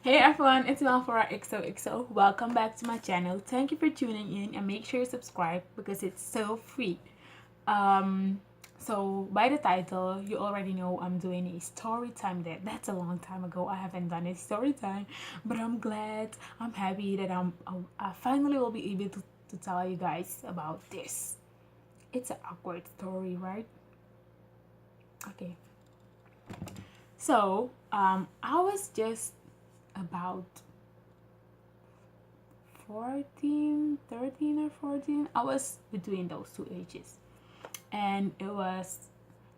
Hey everyone, it's Malfora XOXO. Welcome back to my channel. Thank you for tuning in and make sure you subscribe because it's so free. Um, so by the title, you already know I'm doing a story time. That's a long time ago. I haven't done a story time, but I'm glad, I'm happy that I finally will be able to tell you guys about this. It's an awkward story, right? Okay. So, I was just about 14, 13 or 14. I was between those two ages. And it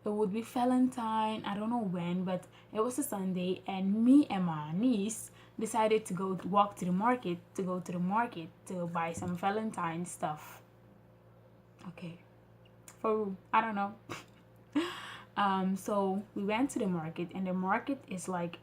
would be Valentine, I don't know when, but it was a Sunday, and me and my niece decided to go to the market to buy some Valentine stuff. Okay. For I don't know. So we went to the market, and the market is like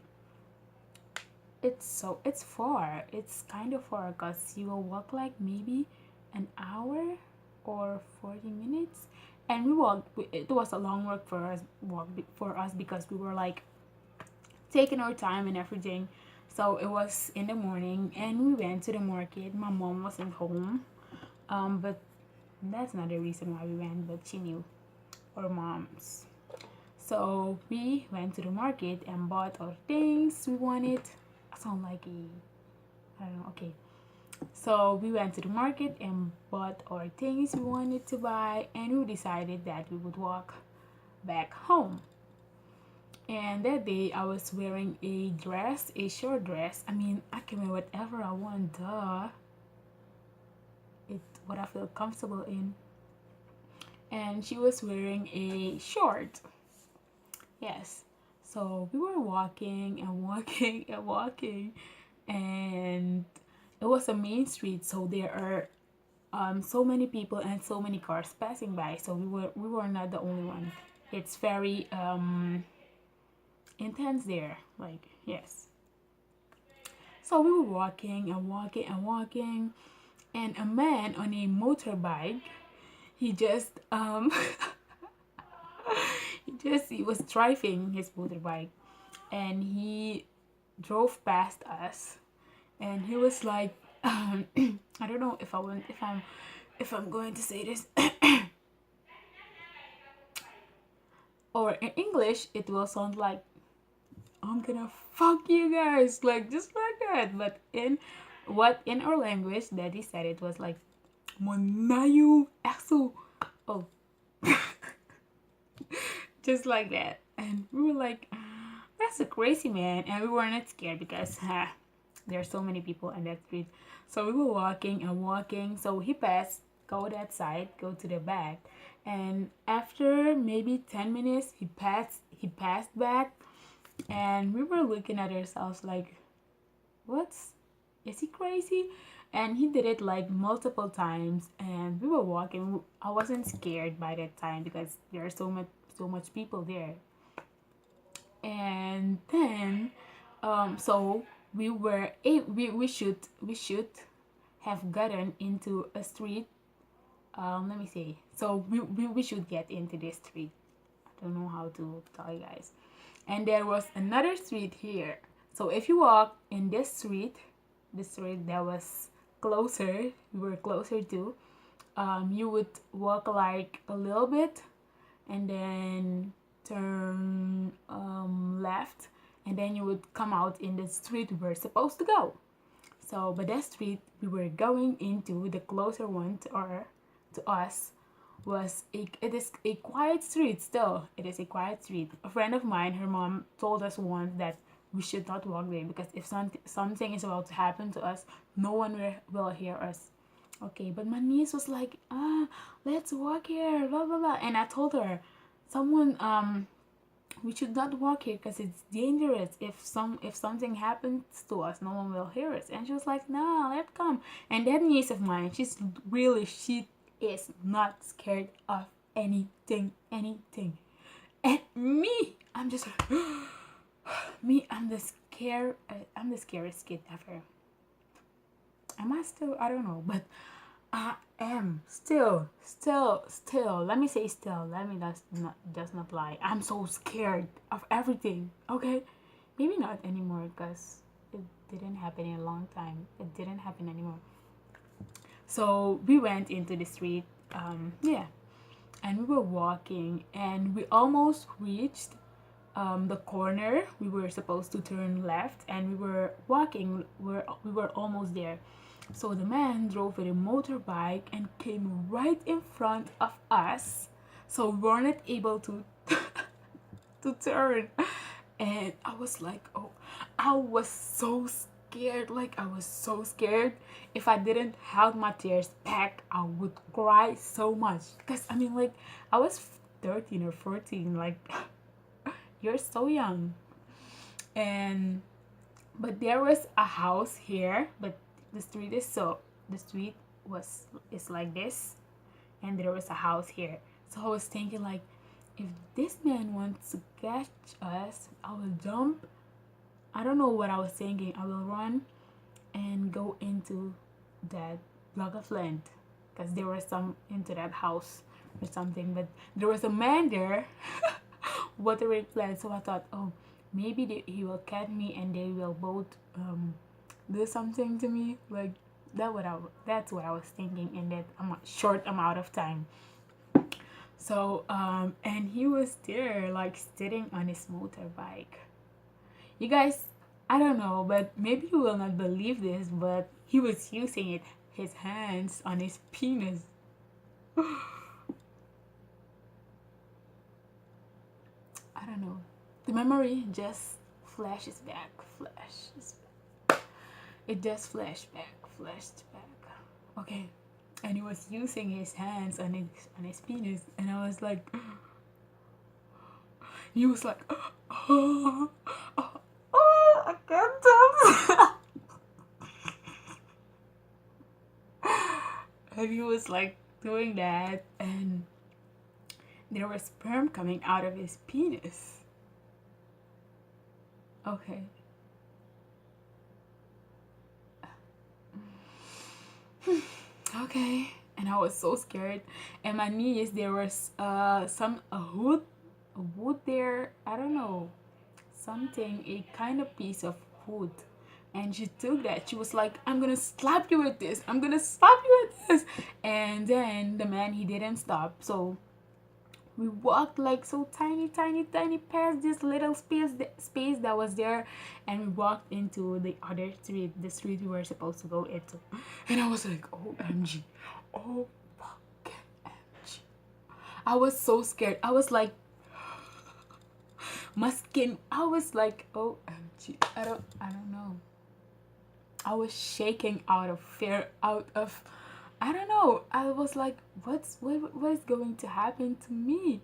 it's far. It's kind of far because you will walk like maybe an hour or 40 minutes, and we walked. It was a long walk for us because we were like taking our time and everything. So it was in the morning, and we went to the market. My mom wasn't home, but that's not the reason why we went. But she knew, our moms. So we went to the market and bought our things we wanted. I sound like I don't know. Okay. So we went to the market and bought our things we wanted to buy, and we decided that we would walk back home. And that day I was wearing a dress, a short dress. I mean, I can wear whatever I want, duh. It what I feel comfortable in. And she was wearing a short. Yes. So we were walking and walking and walking, and it was a main street, so there are so many people and so many cars passing by. So we were not the only one. It's very intense there. Like, yes. So we were walking and walking and walking, and a man on a motorbike, he just he was driving his motorbike, and he drove past us, and he was like, I don't know if I'm going to say this, or in English it will sound like, I'm gonna fuck you guys, like just like that. But in our language that he said, it was like, Monayu Asu. Oh, just like that. And we were like, that's a crazy man. And we were not scared because there are so many people on that street. So we were walking and walking. So he passed, go that side, go to the back. And after maybe 10 minutes, he passed back. And we were looking at ourselves like, what's, is he crazy? And he did it like multiple times, and we were walking. I wasn't scared by that time because there are so much people there. And then so we should have gotten into a street. Let me see. So we should get into this street. I don't know how to tell you guys. And there was another street here. So if you walk in this street, the street that was closer, we were closer to, you would walk like a little bit, and then turn left, and then you would come out in the street we were supposed to go. So but that street we were going into, the closer one to us, it is a quiet street. Still, it is a quiet street. A friend of mine, her mom told us once that we should not walk there because if something is about to happen to us, no one will hear us. Okay, but my niece was like, let's walk here, blah blah blah. And I told her, someone we should not walk here because it's dangerous. If something happens to us, no one will hear us. And she was like, nah, let's come. And that niece of mine, she is not scared of anything. And me, I'm just me, I'm the scariest kid ever. Am I still? I don't know, but I am still. Let me say still. Let me does not lie. I'm so scared of everything. Okay, maybe not anymore because it didn't happen in a long time. It didn't happen anymore. So we went into the street. Yeah, and we were walking, and we almost reached the corner. We were supposed to turn left, and we were walking. We were almost there. So the man drove with a motorbike and came right in front of us. So we weren't able to to turn. And I was like, oh, I was so scared. Like, I was so scared. If I didn't hold my tears back, I would cry so much. Because, I mean, like, I was 13 or 14. Like, you're so young. And, but there was a house here. But the street is so, the street is like this. And there was a house here. So I was thinking, like, if this man wants to catch us, I will jump. I don't know what I was thinking. I will run and go into that block of land, because there was some into that house or something. But there was a man there watering plants. So I thought, oh, maybe he will catch me and they will both do something to me. Like that's what I was thinking in that short amount of time. So and he was there, like, sitting on his motorbike. You guys, I don't know, but maybe you will not believe this, but he was using his hands on his penis. I don't know. The memory just flashes back. It just flashed back. Okay. And he was using his hands on his penis, and I was like, he was like, oh, I can't tell. And he was like doing that, and there was sperm coming out of his penis. Okay. Okay. And I was so scared. And my knees, there was a wood there. I don't know, something, a kind of piece of wood. And she took that. She was like, I'm gonna slap you with this. I'm gonna slap you with this. And then the man, he didn't stop. So we walked like so tiny past this little space that was there, and we walked into the other street, the street we were supposed to go into. And I was like, OMG, oh fucking MG. I was so scared. I was like, my skin, I was like, OMG. I don't know. I was shaking out of fear, I don't know. I was like, what is going to happen to me?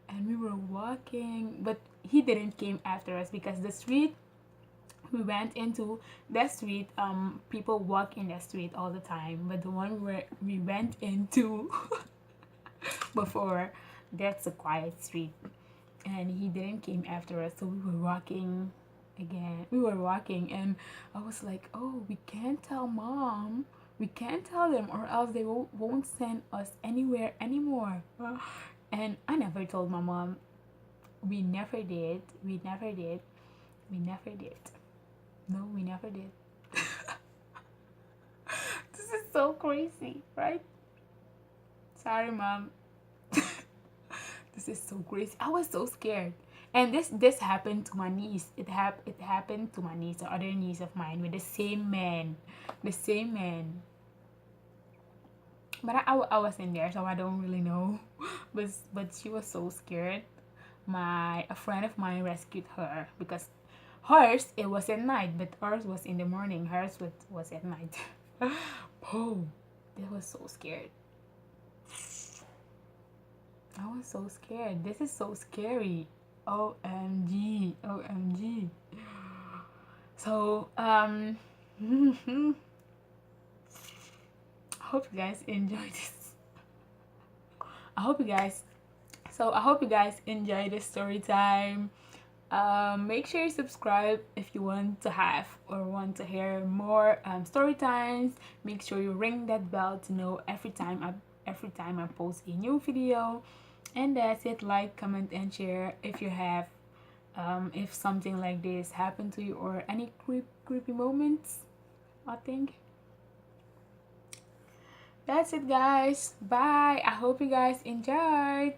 And we were walking, but he didn't came after us, because the street we went into, that street, people walk in that street all the time. But the one where we went into before, that's a quiet street. And he didn't came after us, so we were walking again. We were walking, and I was like, oh, we can't tell mom. We can't tell them, or else they won't send us anywhere anymore. And I never told my mom. We never did. No, we never did. This is so crazy, right? Sorry, mom. This is so crazy. I was so scared. And this happened to my niece. It happened to my niece, the other niece of mine, with the same man. But I wasn't there, so I don't really know. But she was so scared. A friend of mine rescued her, because hers, it was at night, but ours was in the morning. Hers was at night. Oh, they was so scared. I was so scared. This is so scary. OMG. So I hope you guys enjoyed this. I hope you guys enjoy this story time. Make sure you subscribe if you want to have or want to hear more story times. Make sure you ring that bell to know every time I post a new video. And that's it. Like, comment, and share if you have if something like this happened to you, or any creepy moments. I think that's it, guys. Bye. I hope you guys enjoyed.